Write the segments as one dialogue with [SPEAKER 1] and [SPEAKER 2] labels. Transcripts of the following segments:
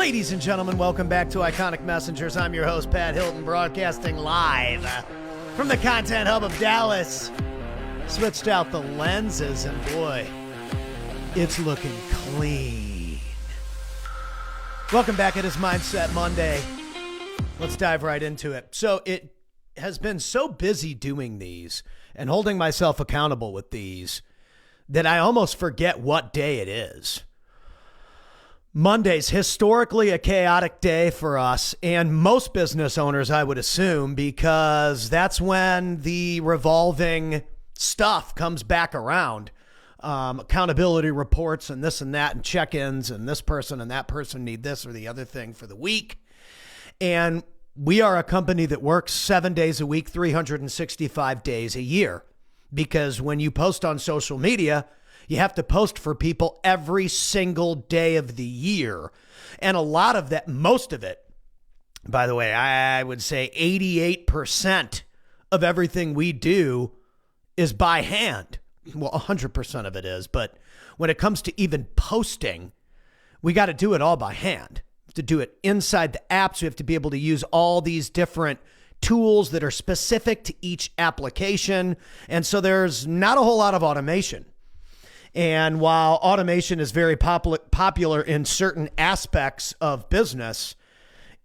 [SPEAKER 1] Ladies and gentlemen, welcome back to Iconic Messengers. I'm your host, Pat Hilton, broadcasting live from the content hub of Dallas. Switched out the lenses, and boy, it's looking clean. Welcome back. It is Mindset Monday. Let's dive right into it. So it has been so busy doing these and holding myself accountable with these that I almost forget what day it is. Monday's historically a chaotic day for us and most business owners, I would assume, because that's when the revolving stuff comes back around. Accountability reports and this and that and check-ins and this person and that person need this or the other thing for the week. And we are a company that works 7 days a week, 365 days a year, because when you post on social media, you have to post for people every single day of the year. And a lot of that, most of it, by the way, I would say 88% of everything we do is by hand. Well, 100% of it is. But when it comes to even posting, we got to do it all by hand. We have to do it inside the apps. We have to be able to use all these different tools that are specific to each application. And so there's not a whole lot of automation. And while automation is very popular in certain aspects of business,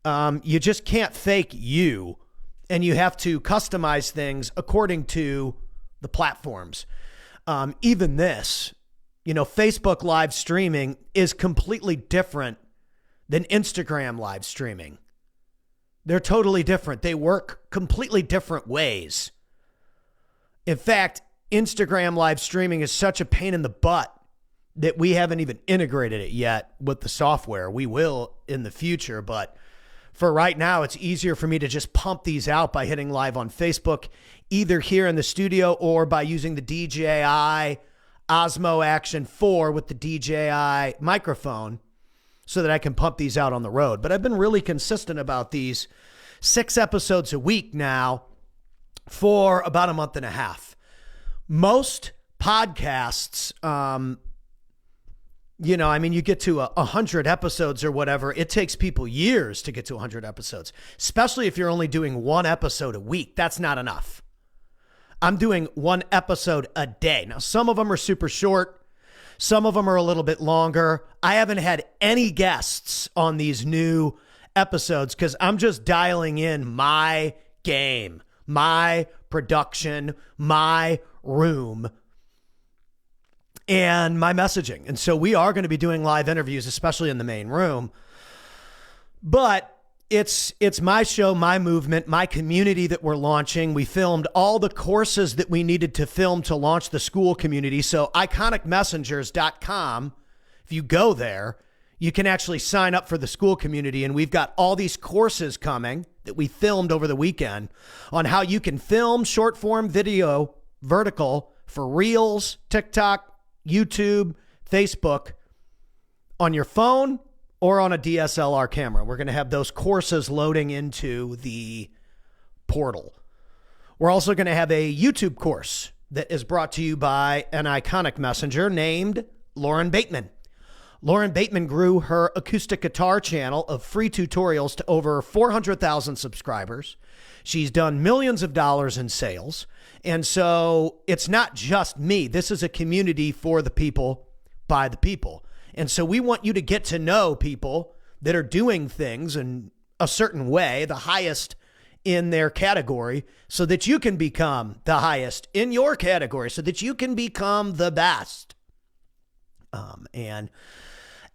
[SPEAKER 1] you just can't fake you, and you have to customize things according to the platforms. Even this, Facebook live streaming is completely different than Instagram live streaming. They're totally different. They work completely different ways. In fact, Instagram live streaming is such a pain in the butt that we haven't even integrated it yet with the software. We will in the future, but for right now, it's easier for me to just pump these out by hitting live on Facebook, either here in the studio or by using the DJI Osmo Action 4 with the DJI microphone so that I can pump these out on the road. But I've been really consistent about these 6 episodes a week now for about a month and a half. Most podcasts, you get to 100 episodes or whatever. It takes people years to get to 100 episodes, especially if you're only doing 1 episode a week. That's not enough. I'm doing 1 episode a day. Now, some of them are super short. Some of them are a little bit longer. I haven't had any guests on these new episodes because I'm just dialing in my game, my production, my room, and my messaging. And so we are going to be doing live interviews, especially in the main room. But it's my show, my movement, my community that we're launching. We filmed all the courses that we needed to film to launch the school community. So iconicmessengers.com, if you go there, you can actually sign up for the school community. And we've got all these courses coming that we filmed over the weekend on how you can film short form video vertical for Reels, TikTok, YouTube, Facebook on your phone or on a DSLR camera. We're going to have those courses loading into the portal. We're also going to have a YouTube course that is brought to you by an iconic messenger named Lauren Bateman. Lauren Bateman grew her acoustic guitar channel of free tutorials to over 400,000 subscribers. She's done millions of dollars in sales. And so it's not just me. This is a community for the people, by the people. And so we want you to get to know people that are doing things in a certain way, the highest in their category, so that you can become the highest in your category, so that you can become the best. And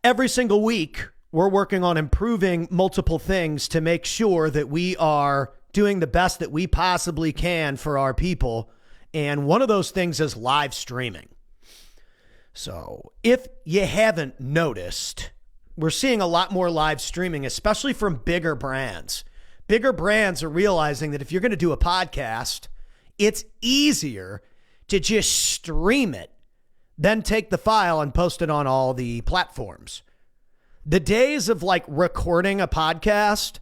[SPEAKER 1] every single week, we're working on improving multiple things to make sure that we are doing the best that we possibly can for our people. And one of those things is live streaming. So if you haven't noticed, we're seeing a lot more live streaming, especially from bigger brands. Bigger brands are realizing that if you're going to do a podcast, it's easier to just stream it, then take the file and post it on all the platforms. The days of like recording a podcast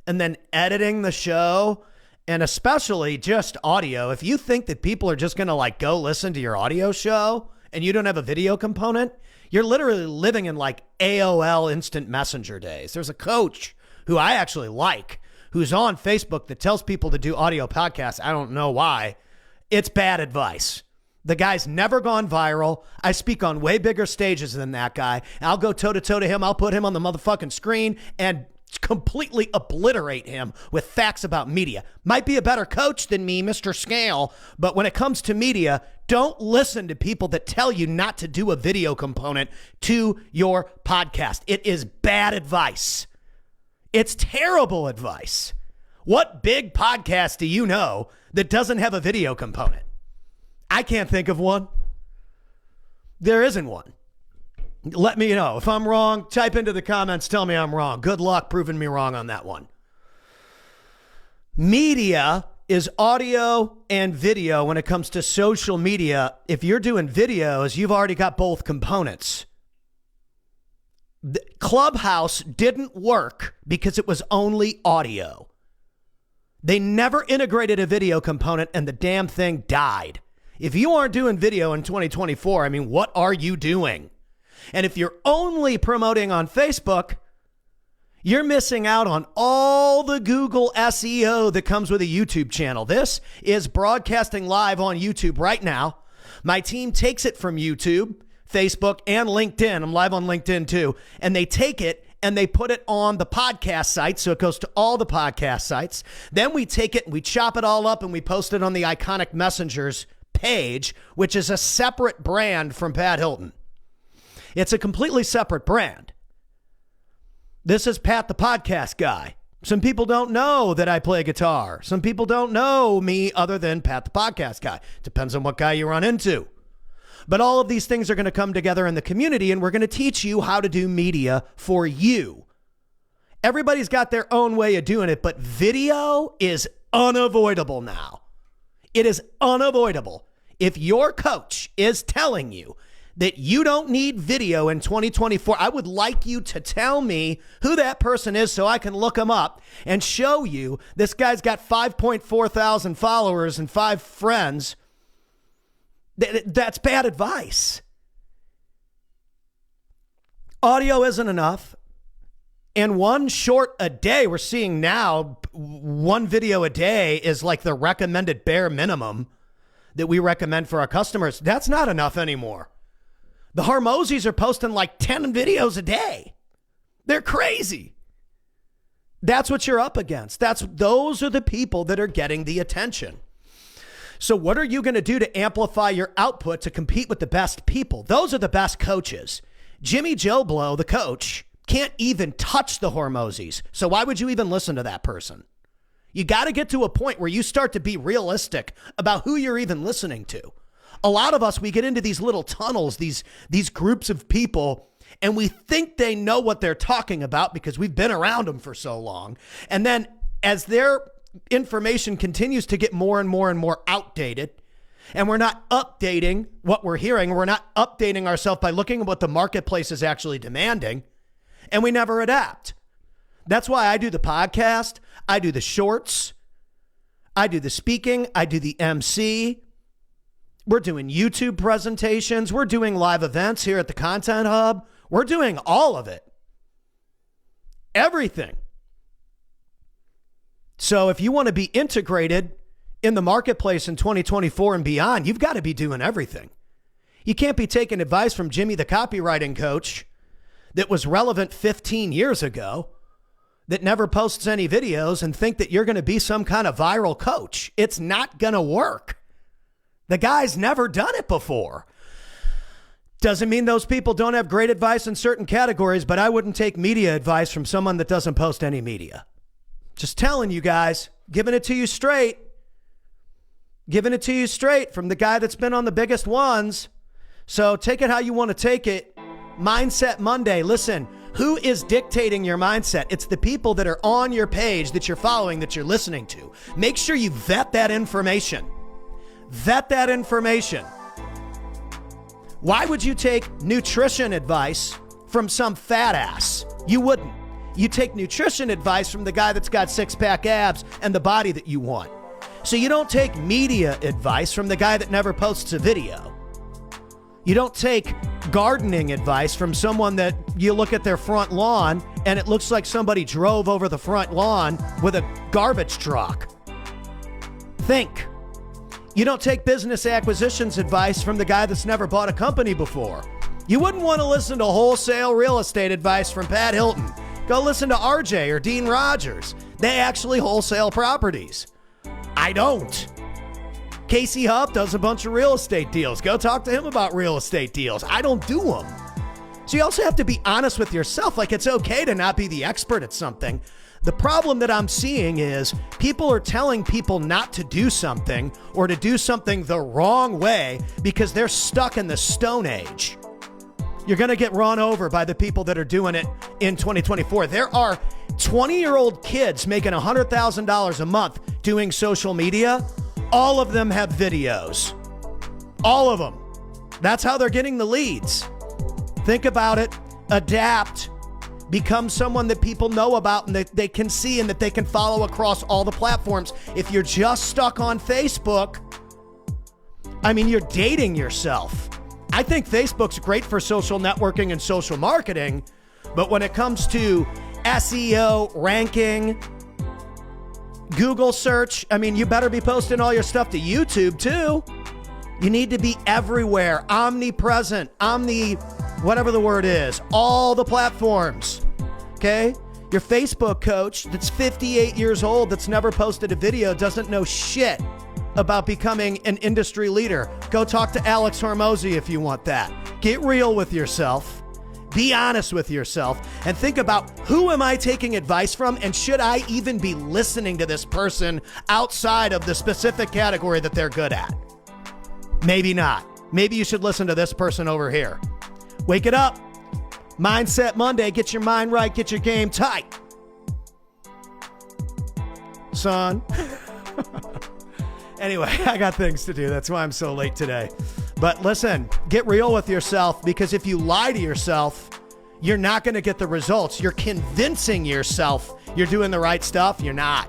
[SPEAKER 1] and then editing the show, and especially just audio, if you think that people are just going to like go listen to your audio show and you don't have a video component, You're literally living in like AOL instant messenger days. There's a coach who I actually like, who's on Facebook that tells people to do audio podcasts. I don't know why. It's bad advice. The guy's never gone viral. I speak on way bigger stages than that guy. I'll go toe-to-toe to him. I'll put him on the motherfucking screen and completely obliterate him with facts about media. Might be a better coach than me, Mr. Scale, but when it comes to media, don't listen to people that tell you not to do a video component to your podcast. It is bad advice. It's terrible advice. What big podcast do you know that doesn't have a video component? I can't think of one. There isn't one. Let me know. If I'm wrong, type into the comments, tell me I'm wrong. Good luck proving me wrong on that one. Media is audio and video when it comes to social media. If you're doing videos, you've already got both components. The Clubhouse didn't work because it was only audio. They never integrated a video component and the damn thing died. If you aren't doing video in 2024, I mean, what are you doing? And if you're only promoting on Facebook, you're missing out on all the Google SEO that comes with a YouTube channel. This is broadcasting live on YouTube right now. My team takes it from YouTube, Facebook, and LinkedIn. I'm live on LinkedIn too. And they take it and they put it on the podcast site. So it goes to all the podcast sites. Then we take it and we chop it all up and we post it on the Iconic Messengers page, which is a separate brand from Pat Hilton. It's a completely separate brand. This is Pat the podcast guy. Some people don't know that I play guitar. Some people don't know me other than Pat the podcast guy. Depends on what guy you run into. But all of these things are going to come together in the community, and we're going to teach you how to do media for you. Everybody's got their own way of doing it, but video is unavoidable now. It is unavoidable. If your coach is telling you that you don't need video in 2024, I would like you to tell me who that person is so I can look him up and show you this guy's got 5.4 thousand followers and 5 friends. That's bad advice. Audio isn't enough. And one short a day, we're seeing now, one video a day is like the recommended bare minimum that we recommend for our customers. That's not enough anymore. The Hormozis are posting like 10 videos a day. They're crazy. That's what you're up against. Those are the people that are getting the attention. So what are you going to do to amplify your output to compete with the best people? Those are the best coaches. Jimmy Joe Blow, the coach, can't even touch the Hormozis. So why would you even listen to that person? You got to get to a point where you start to be realistic about who you're even listening to. A lot of us, we get into these little tunnels, these groups of people, and we think they know what they're talking about because we've been around them for so long. And then as their information continues to get more and more and more outdated, and we're not updating what we're hearing, we're not updating ourselves by looking at what the marketplace is actually demanding, and we never adapt. That's why I do the podcast, I do the shorts, I do the speaking, I do the MC. We're doing YouTube presentations. We're doing live events here at the Content Hub. We're doing all of it. Everything. So if you want to be integrated in the marketplace in 2024 and beyond, you've got to be doing everything. You can't be taking advice from Jimmy, the copywriting coach, that was relevant 15 years ago, that never posts any videos, and think that you're going to be some kind of viral coach. It's not going to work. The guy's never done it before. Doesn't mean those people don't have great advice in certain categories, but I wouldn't take media advice from someone that doesn't post any media. Just telling you guys, giving it to you straight. Giving it to you straight from the guy that's been on the biggest ones. So take it how you want to take it. Mindset Monday. Listen, who is dictating your mindset? It's the people that are on your page that you're following, that you're listening to. Make sure you vet that information. Vet that information. Why would you take nutrition advice from some fat ass? You wouldn't. You take nutrition advice from the guy that's got 6-pack abs and the body that you want. So you don't take media advice from the guy that never posts a video. You don't take gardening advice from someone that you look at their front lawn and it looks like somebody drove over the front lawn with a garbage truck. Think. You don't take business acquisitions advice from the guy that's never bought a company before. You wouldn't want to listen to wholesale real estate advice from Pat Hilton. Go listen to RJ or Dean Rogers. They actually wholesale properties. I don't. Casey Hupp does a bunch of real estate deals. Go talk to him about real estate deals. I don't do them. So you also have to be honest with yourself. Like, it's okay to not be the expert at something. The problem that I'm seeing is people are telling people not to do something or to do something the wrong way because they're stuck in the Stone Age. You're going to get run over by the people that are doing it in 2024. There are 20-year-old kids making $100,000 a month doing social media. All of them have videos. All of them. That's how they're getting the leads. Think about it. Adapt. Become someone that people know about and that they can see and that they can follow across all the platforms. If you're just stuck on Facebook, I mean, you're dating yourself. I think Facebook's great for social networking and social marketing, but when it comes to SEO, ranking, Google search, I mean, you better be posting all your stuff to YouTube too. You need to be everywhere, omnipresent, whatever the word is, all the platforms, okay? Your Facebook coach that's 58 years old, that's never posted a video, doesn't know shit about becoming an industry leader. Go talk to Alex Hormozy if you want that. Get real with yourself. Be honest with yourself and think about, who am I taking advice from, and should I even be listening to this person outside of the specific category that they're good at? Maybe not. Maybe you should listen to this person over here. Wake it up. Mindset Monday. Get your mind right. Get your game tight. Son. Anyway, I got things to do. That's why I'm so late today. But listen, get real with yourself, because if you lie to yourself, you're not going to get the results. You're convincing yourself you're doing the right stuff. You're not.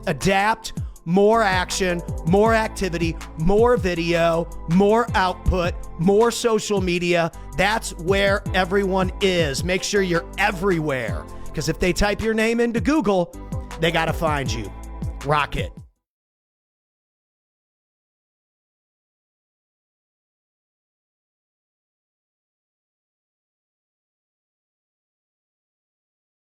[SPEAKER 1] Adapt. More action, more activity, more video, more output, more social media. That's where everyone is. Make sure you're everywhere, because if they type your name into Google, they got to find you. Rock it.